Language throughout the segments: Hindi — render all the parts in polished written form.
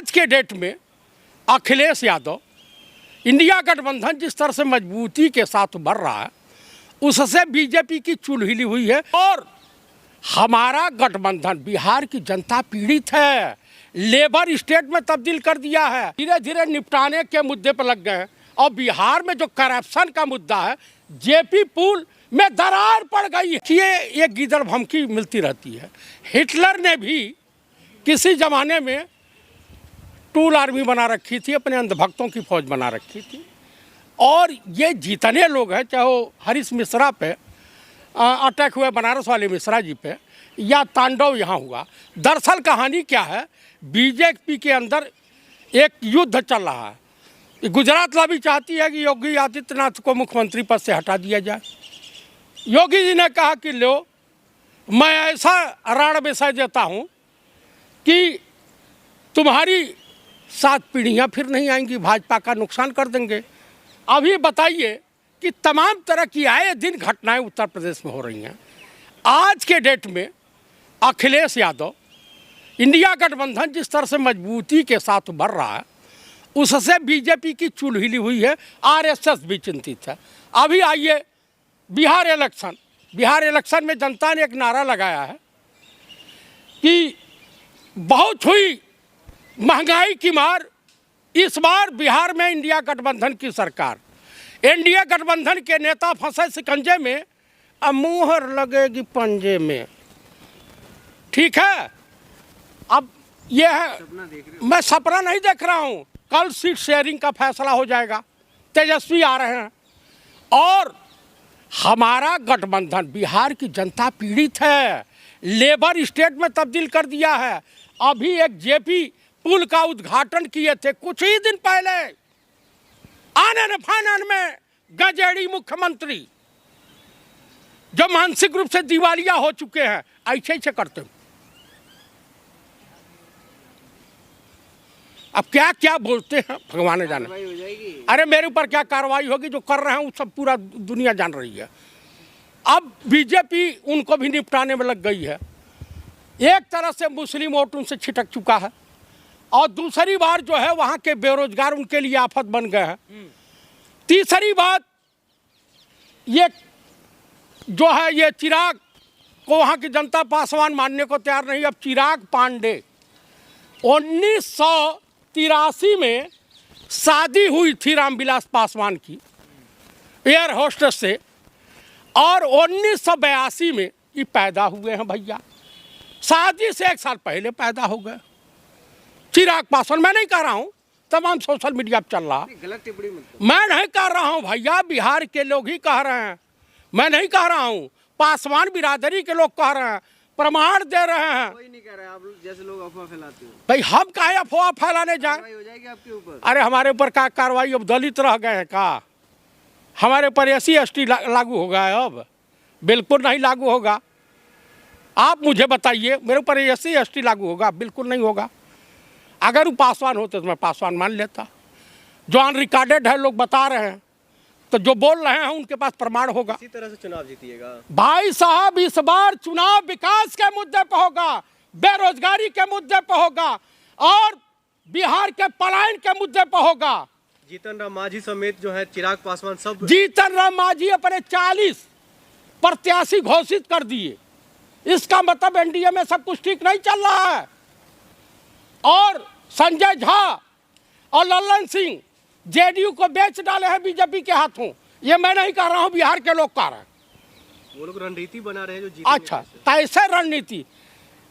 आज के डेट में अखिलेश यादव इंडिया गठबंधन जिस तरह से मजबूती के साथ बढ़ रहा है उससे बीजेपी की चुल हिली हुई है और हमारा गठबंधन बिहार की जनता पीड़ित है, लेबर स्टेट में तब्दील कर दिया है, धीरे धीरे निपटाने के मुद्दे पर लग गए हैं और बिहार में जो करप्शन का मुद्दा है जेपी पुल में दरार पड़ गई है। ये गिदड़ भमकी मिलती रहती है। हिटलर ने भी किसी जमाने में टूल आर्मी बना रखी थी, अपने अंधभक्तों की फौज बना रखी थी और ये जितने लोग हैं चाहे वो हरीश मिश्रा पे अटैक हुए, बनारस वाले मिश्रा जी पे, या तांडव यहाँ हुआ, दरअसल कहानी क्या है, बीजेपी के अंदर एक युद्ध चल रहा है। गुजरात लॉबी चाहती है कि योगी आदित्यनाथ को मुख्यमंत्री पद से हटा दिया जाए। योगी जी ने कहा कि लो मैं ऐसा रण विषय देता हूँ कि तुम्हारी 7 पीढ़ियाँ फिर नहीं आएंगी, भाजपा का नुकसान कर देंगे। अभी बताइए कि तमाम तरह की आए दिन घटनाएं उत्तर प्रदेश में हो रही हैं। आज के डेट में अखिलेश यादव इंडिया गठबंधन जिस तरह से मजबूती के साथ बढ़ रहा है उससे बीजेपी की चुल हिली हुई है, आरएसएस भी चिंतित है। अभी आइए बिहार इलेक्शन में जनता ने एक नारा लगाया है कि बहुत हुई महंगाई की मार, इस बार बिहार में इंडिया गठबंधन की सरकार। एनडीए गठबंधन के नेता फंसे शिकंजे में, अब मुहर लगेगी पंजे में। ठीक है, अब यह है, मैं सपना नहीं देख रहा हूं, कल सीट शेयरिंग का फैसला हो जाएगा, तेजस्वी आ रहे हैं और हमारा गठबंधन बिहार की जनता पीड़ित है, लेबर स्टेट में तब्दील कर दिया है। अभी एक जेपी पुल का उद्घाटन किए थे कुछ ही दिन पहले, आनन फानन में गजेड़ी मुख्यमंत्री जो मानसिक रूप से दिवालिया हो चुके हैं, ऐसे ऐसे करते हो। अब क्या क्या बोलते हैं भगवान जाने। अरे मेरे ऊपर क्या कार्रवाई होगी, जो कर रहे हैं वो सब पूरा दुनिया जान रही है। अब बीजेपी उनको भी निपटाने में लग गई है। एक तरह से मुस्लिम वोट उनसे छिटक चुका है और दूसरी बार जो है वहाँ के बेरोजगार उनके लिए आफत बन गए हैं। तीसरी बात ये जो है ये चिराग को वहाँ की जनता पासवान मानने को तैयार नहीं। अब चिराग पांडे 1983 में शादी हुई थी रामविलास पासवान की एयर होस्टेस से और 1982 में ये पैदा हुए हैं भैया, शादी से 1 साल पहले पैदा हो गए चिराग पासवान। मैं नहीं कह रहा हूँ, तमाम सोशल मीडिया पर चल रहा, गलत टिप्पणी मैं नहीं कर रहा हूँ भैया, बिहार के लोग ही कह रहे हैं, मैं नहीं कह रहा हूँ, पासवान बिरादरी के लोग कह रहे हैं, प्रमाण दे रहे हैं। कोई नहीं कह रहा है, आप जैसे लोग अफवाह फैलाते हो। भाई हम काहे अफवाह फैलाने जाए? कार्रवाई हो जाएगी आपके ऊपर। अरे हमारे ऊपर क्या कार्रवाई, अब दलित रह गए हैं का? हमारे ऊपर SC/ST लागू होगा? अब बिल्कुल नहीं लागू होगा। आप मुझे बताइए, मेरे ऊपर SC/ST लागू होगा? बिल्कुल नहीं होगा। अगर वो पासवान होते तो मैं पासवान मान लेता। जो अनरिकॉर्डेड है, लोग बता रहे हैं, तो जो बोल रहे हैं उनके पास प्रमाण होगा। इसी तरह से चुनाव जीतिएगा भाई साहब, इस बार चुनाव विकास के मुद्दे पर होगा, बेरोजगारी के मुद्दे पर होगा और बिहार के पलायन के मुद्दे पर होगा। जीतन राम मांझी समेत जो है चिराग पासवान सब, जीतन राम मांझी अपने 40 प्रत्याशी घोषित कर दिए। इसका मतलब एनडीए में सब कुछ ठीक नहीं चल रहा है और संजय झा और लल्लन सिंह जेडीयू को बेच डाले हैं बीजेपी के हाथों। ये मैं नहीं कह रहा हूं, बिहार के लोग कह रहे हैं। वो लोग रणनीति बना रहे हैं जो जीत। अच्छा, कैसे रणनीति?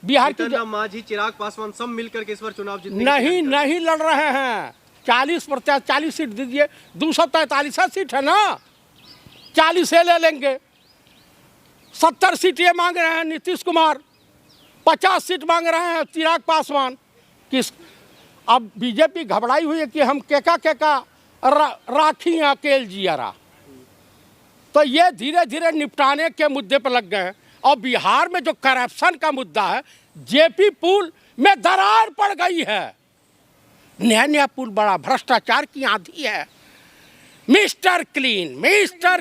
बिहार की मांझी चिराग पासवान सब मिलकर के इस बार चुनाव जीतने नहीं लड़ रहे हैं। 40 सीट दीजिए, 243 सीट है ना, 40 ले लेंगे। 70 सीट ये मांग रहे हैं नीतीश कुमार, 50 सीट मांग रहे हैं चिराग पासवान। किस अब बीजेपी घबराई हुई है कि हम केका राखी अकेल जियारा, तो ये धीरे धीरे निपटाने के मुद्दे पर लग गए हैं और बिहार में जो करप्शन का मुद्दा है जेपी पुल में दरार पड़ गई है। नया पुल बड़ा भ्रष्टाचार की आंधी है। Mister clean, mister